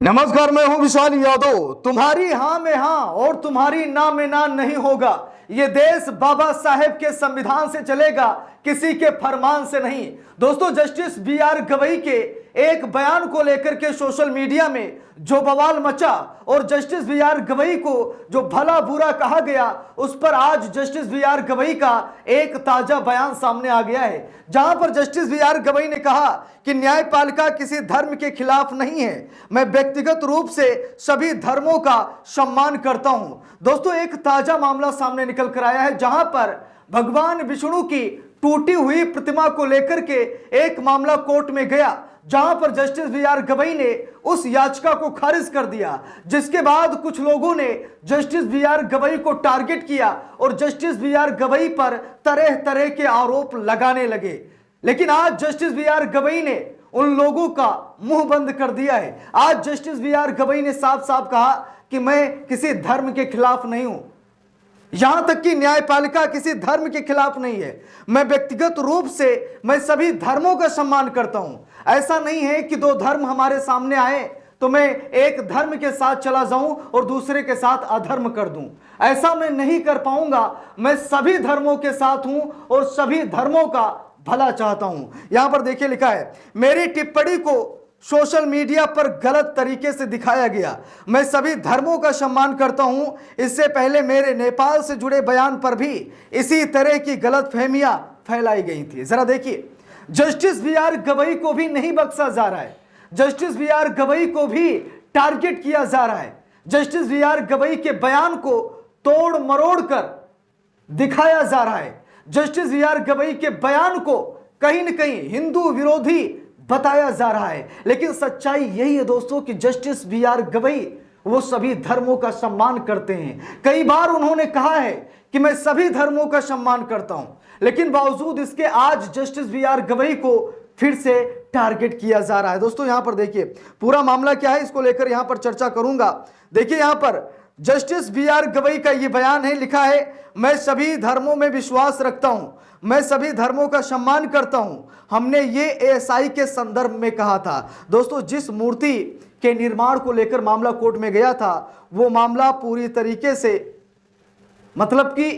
नमस्कार, मैं हूं विशाल यादव। तुम्हारी हां में हां और तुम्हारी ना में ना नहीं होगा। ये देश बाबा साहेब के संविधान से चलेगा, किसी के फरमान से नहीं। दोस्तों, जस्टिस बी.आर. गवई के एक बयान को लेकर के सोशल मीडिया में जो बवाल मचा और जस्टिस बी.आर. गवई को जो भला बुरा कहा गया, उस पर आज जस्टिस बी.आर. गवई का एक ताजा बयान सामने आ गया है, जहां पर जस्टिस बी.आर. गवई ने कहा कि न्यायपालिका किसी धर्म के खिलाफ नहीं है। मैं व्यक्तिगत रूप से सभी धर्मों का सम्मान करता हूं। दोस्तों, एक ताजा मामला सामने निकल कर आया है, जहां पर भगवान विष्णु की टूटी हुई प्रतिमा को लेकर के एक मामला कोर्ट में गया, जहां पर जस्टिस बी.आर. गवई ने उस याचिका को खारिज कर दिया। जिसके बाद कुछ लोगों ने जस्टिस बी.आर. गवई को टारगेट किया और जस्टिस बी.आर. गवई पर तरह तरह के आरोप लगाने लगे। लेकिन आज जस्टिस बी.आर. गवई ने उन लोगों का मुंह बंद कर दिया है। आज जस्टिस बी.आर. गवई ने साफ साफ कहा कि मैं किसी धर्म के खिलाफ नहीं हूं, यहां तक कि न्यायपालिका किसी धर्म के खिलाफ नहीं है। मैं व्यक्तिगत रूप से मैं सभी धर्मों का सम्मान करता हूं। ऐसा नहीं है कि दो धर्म हमारे सामने आए तो मैं एक धर्म के साथ चला जाऊं और दूसरे के साथ अधर्म कर दूं। ऐसा मैं नहीं कर पाऊंगा। मैं सभी धर्मों के साथ हूं और सभी धर्मों का भला चाहता हूं। यहां पर देखिए लिखा है, मेरी टिप्पणी को सोशल मीडिया पर गलत तरीके से दिखाया गया। मैं सभी धर्मों का सम्मान करता हूं। इससे पहले मेरे नेपाल से जुड़े बयान पर भी इसी तरह की गलतफहमियां फैलाई गई थी। जरा देखिए, जस्टिस बी.आर. गवई को भी नहीं बख्शा जा रहा है। Justice B R. गवई को भी टारगेट किया जा रहा है। Justice B R. गवई के बयान को तोड़ मरोड़ कर दिखाया जा रहा है। Justice B R. गवई के बयान को कहीं न कहीं हिंदू विरोधी बताया जा रहा है। लेकिन सच्चाई यही है दोस्तों कि जस्टिस बी.आर. गवई वो सभी धर्मों का सम्मान करते हैं। कई बार उन्होंने कहा है कि मैं सभी धर्मों का सम्मान करता हूं, लेकिन बावजूद इसके आज जस्टिस बी.आर. गवई को फिर से टारगेट किया जा रहा है। दोस्तों, यहां पर देखिए पूरा मामला क्या है, इसको लेकर यहां पर चर्चा करूंगा। देखिए, यहां पर जस्टिस बी.आर. गवई का यह बयान है, लिखा है, मैं सभी धर्मों में विश्वास रखता हूं, मैं सभी धर्मों का सम्मान करता हूं। हमने ये एएसआई के संदर्भ में कहा था। दोस्तों, जिस मूर्ति के निर्माण को लेकर मामला कोर्ट में गया था, वो मामला पूरी तरीके से मतलब कि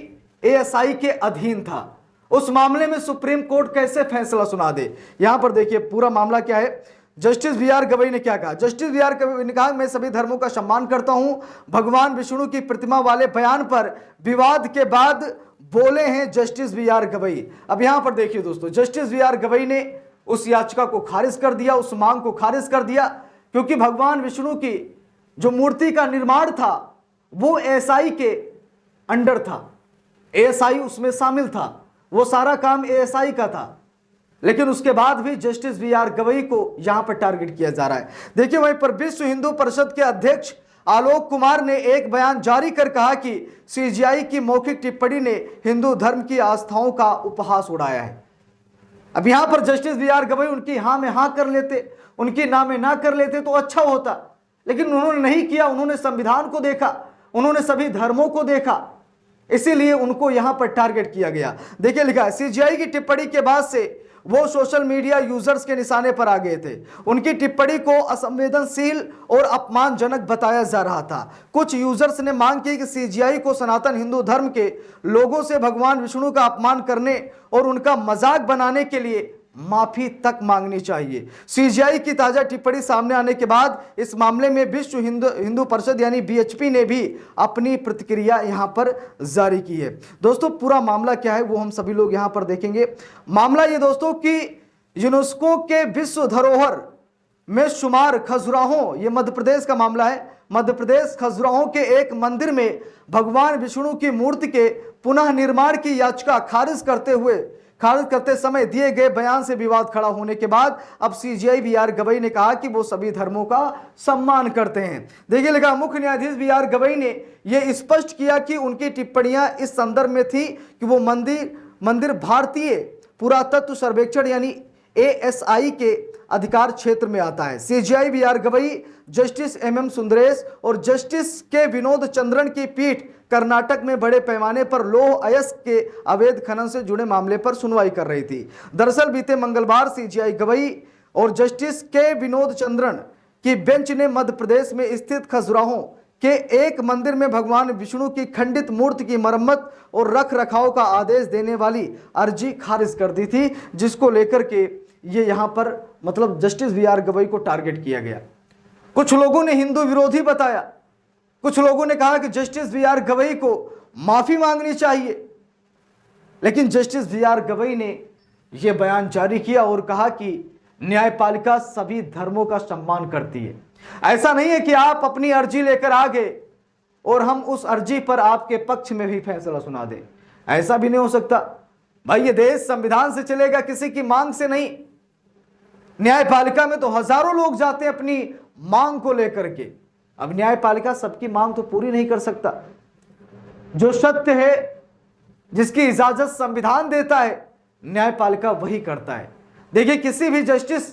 एएसआई के अधीन था। उस मामले में सुप्रीम कोर्ट कैसे फैसला सुना दे। यहां पर देखिए पूरा मामला क्या है। Justice B R. गवई ने क्या कहा। Justice B R. गवई ने कहा, मैं सभी धर्मों का सम्मान करता हूं। भगवान विष्णु की प्रतिमा वाले बयान पर विवाद के बाद बोले हैं जस्टिस बी.आर. गवई। अब यहां पर देखिए दोस्तों, जस्टिस बी.आर. गवई ने उस याचिका को खारिज कर दिया, उस मांग को खारिज कर दिया, क्योंकि भगवान विष्णु की जो मूर्ति का निर्माण था वो एएसआई के अंडर था। एएसआई उसमें शामिल था, वो सारा काम एएसआई का था। लेकिन उसके बाद भी जस्टिस बी.आर. गवई को यहां पर टारगेट किया जा रहा है। देखिए, वहीं पर विश्व हिंदू परिषद के अध्यक्ष आलोक कुमार ने एक बयान जारी कर कहा कि सीजीआई की मौखिक टिप्पणी ने हिंदू धर्म की आस्थाओं का उपहास उड़ाया है। अब यहां पर जस्टिस बी.आर. गवई उनकी हां में हां कर लेते, उनकी ना में ना कर लेते तो अच्छा होता, लेकिन उन्होंने नहीं किया। उन्होंने संविधान को देखा, उन्होंने सभी धर्मों को देखा, इसीलिए उनको यहां पर टारगेट किया गया। देखिए लिखा है, सीजीआई की टिप्पणी के बाद से वो सोशल मीडिया यूजर्स के निशाने पर आ गए थे। उनकी टिप्पणी को असंवेदनशील और अपमानजनक बताया जा रहा था। कुछ यूजर्स ने मांग की कि सीजीआई को सनातन हिंदू धर्म के लोगों से भगवान विष्णु का अपमान करने और उनका मजाक बनाने के लिए माफी तक मांगनी चाहिए। सीजीआई की ताजा टिप्पणी सामने आने के बाद इस मामले में विश्व हिंदू परिषद यानी बीएचपी ने भी अपनी प्रतिक्रिया यहां पर जारी की है। दोस्तों, पूरा मामला क्या है वो हम सभी लोग यहां पर देखेंगे। मामला ये दोस्तों कि यूनेस्को के विश्व धरोहर में शुमार खजुराहो, ये मध्य प्रदेश का मामला है। मध्य प्रदेश खजुराहो के एक मंदिर में भगवान विष्णु की मूर्ति के पुनः निर्माण की याचिका खारिज करते समय दिए गए बयान से विवाद खड़ा होने के बाद अब सीजीआई बी.आर. गवई ने कहा कि वो सभी धर्मों का सम्मान करते हैं। देखिए लिखा, मुख्य न्यायाधीश बी.आर. गवई ने यह स्पष्ट किया कि उनकी टिप्पणियां इस संदर्भ में थी कि वो मंदिर भारतीय पुरातत्व सर्वेक्षण यानी एएसआई के अधिकार क्षेत्र में आता है। CJI B R. Gavai, justice M Sundaresh और जस्टिस के विनोद चंद्रन की पीठ कर्नाटक में बड़े पैमाने पर लौह अयस्क के अवैध खनन से जुड़े मामले पर सुनवाई कर रही थी। दरअसल बीते मंगलवार सीजीआई गवई और जस्टिस के विनोद चंद्रन कि बेंच ने मध्य प्रदेश में स्थित खजुराहो के एक मंदिर में भगवान विष्णु की खंडित मूर्ति की मरम्मत और रख रखाव का आदेश देने वाली अर्जी खारिज कर दी थी, जिसको लेकर के ये यहाँ पर मतलब जस्टिस बी.आर. गवई को टारगेट किया गया। कुछ लोगों ने हिंदू विरोधी बताया, कुछ लोगों ने कहा कि जस्टिस बी.आर. गवई को माफी मांगनी चाहिए, लेकिन जस्टिस बी.आर. गवई ने यह बयान जारी किया और कहा कि न्यायपालिका सभी धर्मों का सम्मान करती है। ऐसा नहीं है कि आप अपनी अर्जी लेकर आ गए और हम उस अर्जी पर आपके पक्ष में भी फैसला सुना दें, ऐसा भी नहीं हो सकता। भाई ये देश संविधान से चलेगा, किसी की मांग से नहीं। न्यायपालिका में तो हजारों लोग जाते हैं अपनी मांग को लेकर के। अब न्यायपालिका सबकी मांग तो पूरी नहीं कर सकता। जो सत्य है, जिसकी इजाजत संविधान देता है, न्यायपालिका वही करता है। देखिए, किसी भी जस्टिस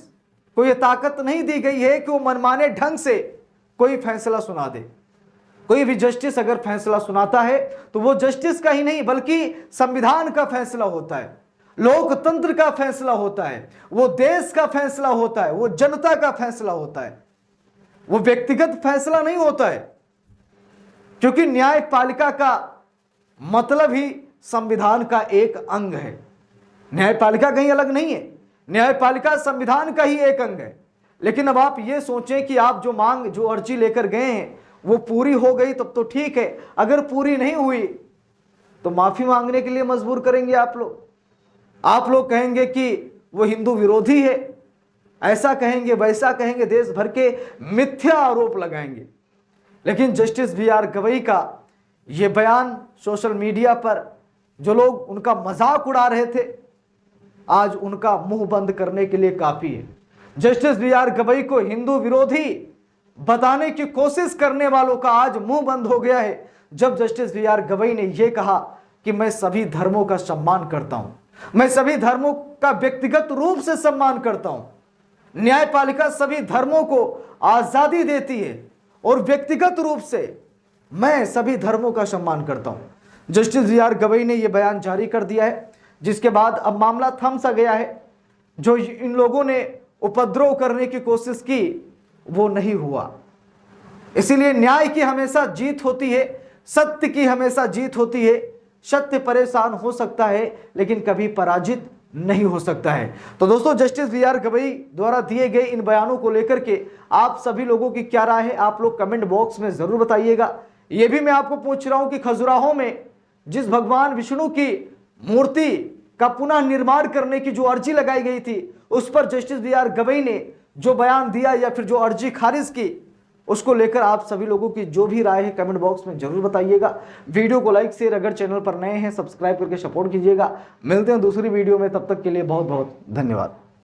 को यह ताकत नहीं दी गई है कि वो मनमाने ढंग से कोई फैसला सुना दे। कोई भी जस्टिस अगर फैसला सुनाता है तो वो जस्टिस का ही नहीं बल्कि संविधान का फैसला होता है, लोकतंत्र का फैसला होता है, वो देश का फैसला होता है, वो जनता का फैसला होता है, वो व्यक्तिगत फैसला नहीं होता है। क्योंकि न्यायपालिका का मतलब ही संविधान का एक अंग है। न्यायपालिका कहीं अलग नहीं है, न्यायपालिका संविधान का ही एक अंग है। लेकिन अब आप ये सोचें कि आप जो अर्जी लेकर गए हैं वो पूरी हो गई तब तो ठीक है, अगर पूरी नहीं हुई तो माफी मांगने के लिए मजबूर करेंगे आप लोग कहेंगे कि वो हिंदू विरोधी है, ऐसा कहेंगे, वैसा कहेंगे, देश भर के मिथ्या आरोप लगाएंगे। लेकिन जस्टिस बी.आर. गवई का ये बयान सोशल मीडिया पर जो लोग उनका मजाक उड़ा रहे थे, आज उनका मुंह बंद करने के लिए काफी है। Justice B R. गवई को हिंदू विरोधी बताने की कोशिश करने वालों का आज मुंह बंद हो गया है, जब जस्टिस बी.आर. गवई ने यह कहा कि मैं सभी धर्मों का सम्मान करता हूं, मैं सभी धर्मों का व्यक्तिगत रूप से सम्मान करता हूं। न्यायपालिका सभी धर्मों को आजादी देती है और व्यक्तिगत रूप से मैं सभी धर्मों का सम्मान करता हूं। Justice B R. गवई ने यह बयान जारी कर दिया है, जिसके बाद अब मामला थम सा गया है। जो इन लोगों ने उपद्रव करने की कोशिश की वो नहीं हुआ। इसीलिए न्याय की हमेशा जीत होती है, सत्य की हमेशा जीत होती है। सत्य परेशान हो सकता है लेकिन कभी पराजित नहीं हो सकता है। तो दोस्तों, जस्टिस बी.आर. गवई द्वारा दिए गए इन बयानों को लेकर के आप सभी लोगों की क्या राय है, आप लोग कमेंट बॉक्स में जरूर बताइएगा। यह भी मैं आपको पूछ रहा हूं कि खजुराहो में जिस भगवान विष्णु की मूर्ति का पुनः निर्माण करने की जो अर्जी लगाई गई थी, उस पर जस्टिस बी.आर. गवई ने जो बयान दिया या फिर जो अर्जी खारिज की, उसको लेकर आप सभी लोगों की जो भी राय है कमेंट बॉक्स में जरूर बताइएगा। वीडियो को लाइक शेयर, अगर चैनल पर नए हैं सब्सक्राइब करके सपोर्ट कीजिएगा। मिलते हैं दूसरी वीडियो में, तब तक के लिए बहुत बहुत धन्यवाद।